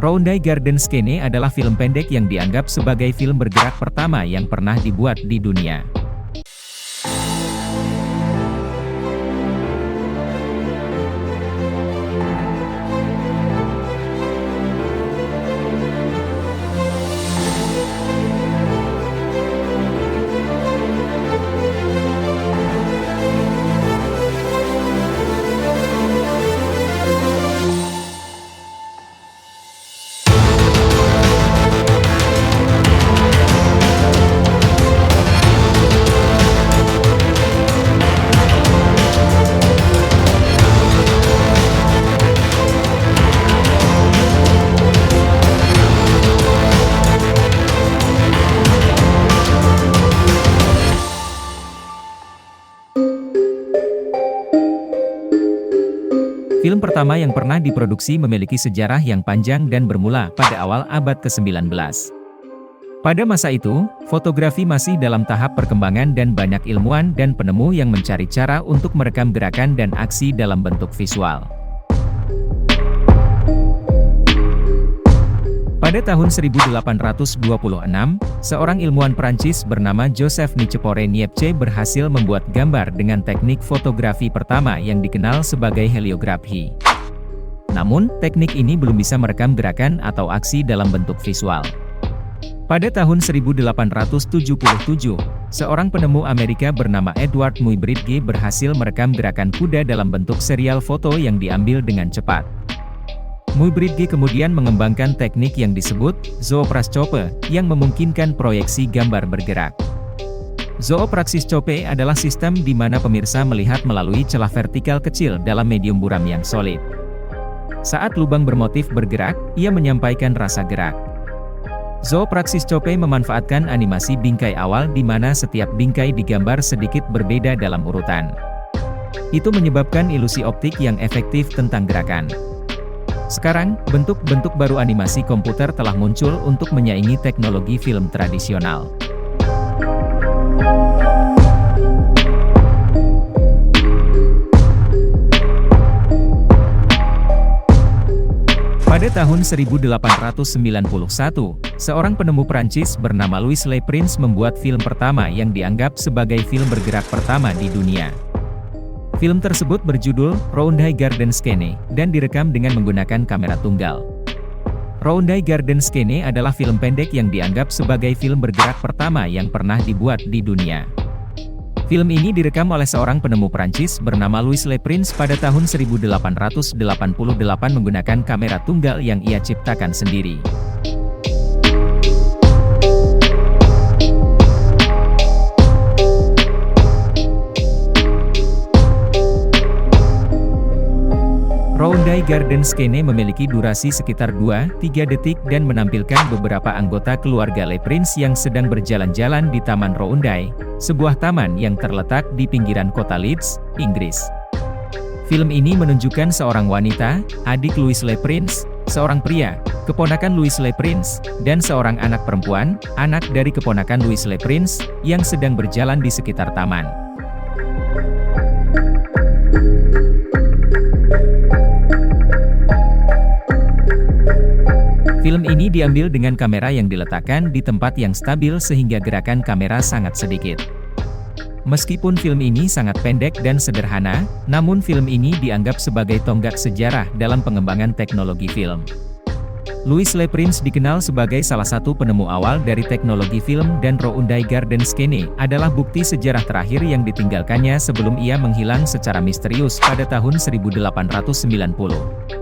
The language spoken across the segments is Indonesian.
Roundai Garden Scene adalah film pendek yang dianggap sebagai film bergerak pertama yang pernah dibuat di dunia. Film pertama yang pernah diproduksi memiliki sejarah yang panjang dan bermula pada awal abad ke-19. Pada masa itu, fotografi masih dalam tahap perkembangan dan banyak ilmuwan dan penemu yang mencari cara untuk merekam gerakan dan aksi dalam bentuk visual. Pada tahun 1826, seorang ilmuwan Prancis bernama Joseph Nicephore Niepce berhasil membuat gambar dengan teknik fotografi pertama yang dikenal sebagai heliografi. Namun, teknik ini belum bisa merekam gerakan atau aksi dalam bentuk visual. Pada tahun 1877, seorang penemu Amerika bernama Edward Muybridge berhasil merekam gerakan kuda dalam bentuk serial foto yang diambil dengan cepat. Muybridge kemudian mengembangkan teknik yang disebut zoopraxiscope, yang memungkinkan proyeksi gambar bergerak. Zoopraxiscope adalah sistem di mana pemirsa melihat melalui celah vertikal kecil dalam medium buram yang solid. Saat lubang bermotif bergerak, ia menyampaikan rasa gerak. Zoopraxiscope memanfaatkan animasi bingkai awal di mana setiap bingkai digambar sedikit berbeda dalam urutan. Itu menyebabkan ilusi optik yang efektif tentang gerakan. Sekarang, bentuk-bentuk baru animasi komputer telah muncul untuk menyaingi teknologi film tradisional. Pada tahun 1891, seorang penemu Prancis bernama Louis Le Prince membuat film pertama yang dianggap sebagai film bergerak pertama di dunia. Film tersebut berjudul Roundai Garden Scene dan direkam dengan menggunakan kamera tunggal. Roundai Garden Scene adalah film pendek yang dianggap sebagai film bergerak pertama yang pernah dibuat di dunia. Film ini direkam oleh seorang penemu Prancis bernama Louis Le Prince pada tahun 1888 menggunakan kamera tunggal yang ia ciptakan sendiri. Roundai Garden Scene memiliki durasi sekitar 2-3 detik dan menampilkan beberapa anggota keluarga Le Prince yang sedang berjalan-jalan di Taman Roundai, sebuah taman yang terletak di pinggiran kota Leeds, Inggris. Film ini menunjukkan seorang wanita, adik Louis Le Prince, seorang pria, keponakan Louis Le Prince, dan seorang anak perempuan, anak dari keponakan Louis Le Prince, yang sedang berjalan di sekitar taman. Film ini diambil dengan kamera yang diletakkan di tempat yang stabil sehingga gerakan kamera sangat sedikit. Meskipun film ini sangat pendek dan sederhana, namun film ini dianggap sebagai tonggak sejarah dalam pengembangan teknologi film. Louis Le Prince dikenal sebagai salah satu penemu awal dari teknologi film dan Roundai Garden Scene adalah bukti sejarah terakhir yang ditinggalkannya sebelum ia menghilang secara misterius pada tahun 1890.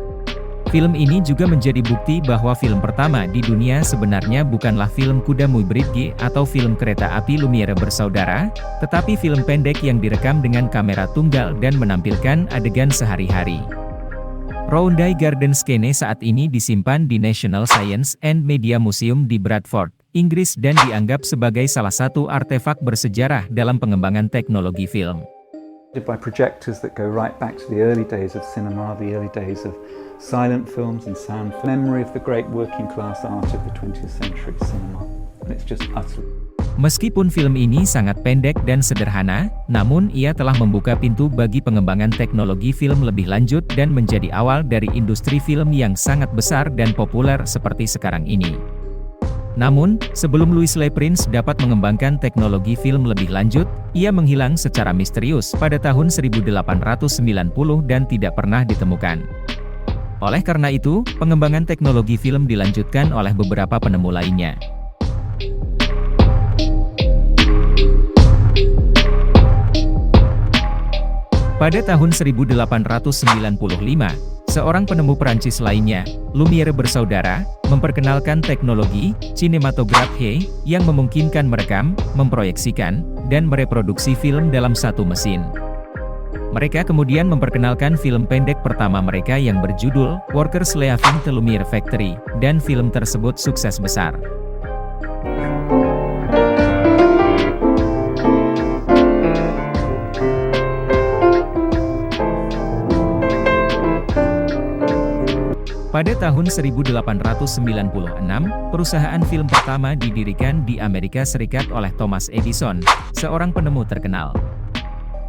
Film ini juga menjadi bukti bahwa film pertama di dunia sebenarnya bukanlah film kuda Muybridge atau film kereta api Lumiere bersaudara, tetapi film pendek yang direkam dengan kamera tunggal dan menampilkan adegan sehari-hari. Roundai Garden Scene saat ini disimpan di National Science and Media Museum di Bradford, Inggris dan dianggap sebagai salah satu artefak bersejarah dalam pengembangan teknologi film. By projectors that go right back to the early days of cinema, the early days of silent films and sound, memory of the great working class art of the 20th century cinema, and it's just utterly Meskipun film ini sangat pendek dan sederhana, namun ia telah membuka pintu bagi pengembangan teknologi film lebih lanjut dan menjadi awal dari industri film yang sangat besar dan populer seperti sekarang ini. Namun, sebelum Louis Le Prince dapat mengembangkan teknologi film lebih lanjut, ia menghilang secara misterius pada tahun 1890 dan tidak pernah ditemukan. Oleh karena itu, pengembangan teknologi film dilanjutkan oleh beberapa penemu lainnya. Pada tahun 1895, seorang penemu Prancis lainnya, Lumière bersaudara, memperkenalkan teknologi sinematographe yang memungkinkan merekam, memproyeksikan, dan mereproduksi film dalam satu mesin. Mereka kemudian memperkenalkan film pendek pertama mereka yang berjudul Workers Leaving the Lumière Factory, dan film tersebut sukses besar. Pada tahun 1896, perusahaan film pertama didirikan di Amerika Serikat oleh Thomas Edison, seorang penemu terkenal.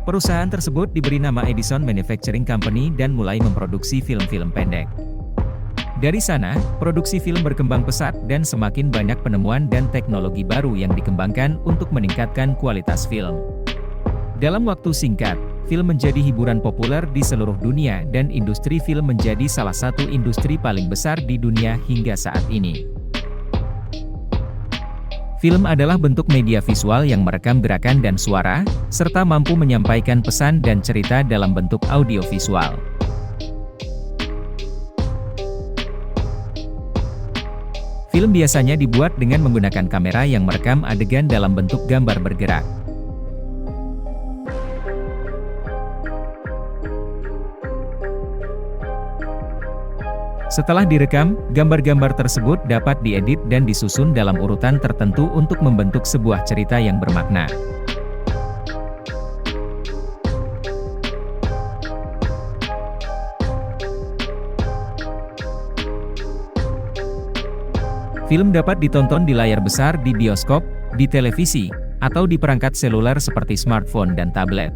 Perusahaan tersebut diberi nama Edison Manufacturing Company dan mulai memproduksi film-film pendek. Dari sana, produksi film berkembang pesat dan semakin banyak penemuan dan teknologi baru yang dikembangkan untuk meningkatkan kualitas film. Dalam waktu singkat, film menjadi hiburan populer di seluruh dunia dan industri film menjadi salah satu industri paling besar di dunia hingga saat ini. Film adalah bentuk media visual yang merekam gerakan dan suara, serta mampu menyampaikan pesan dan cerita dalam bentuk audiovisual. Film biasanya dibuat dengan menggunakan kamera yang merekam adegan dalam bentuk gambar bergerak. Setelah direkam, gambar-gambar tersebut dapat diedit dan disusun dalam urutan tertentu untuk membentuk sebuah cerita yang bermakna. Film dapat ditonton di layar besar di bioskop, di televisi, atau di perangkat seluler seperti smartphone dan tablet.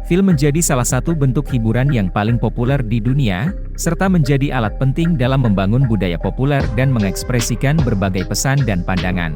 Film menjadi salah satu bentuk hiburan yang paling populer di dunia, serta menjadi alat penting dalam membangun budaya populer dan mengekspresikan berbagai pesan dan pandangan.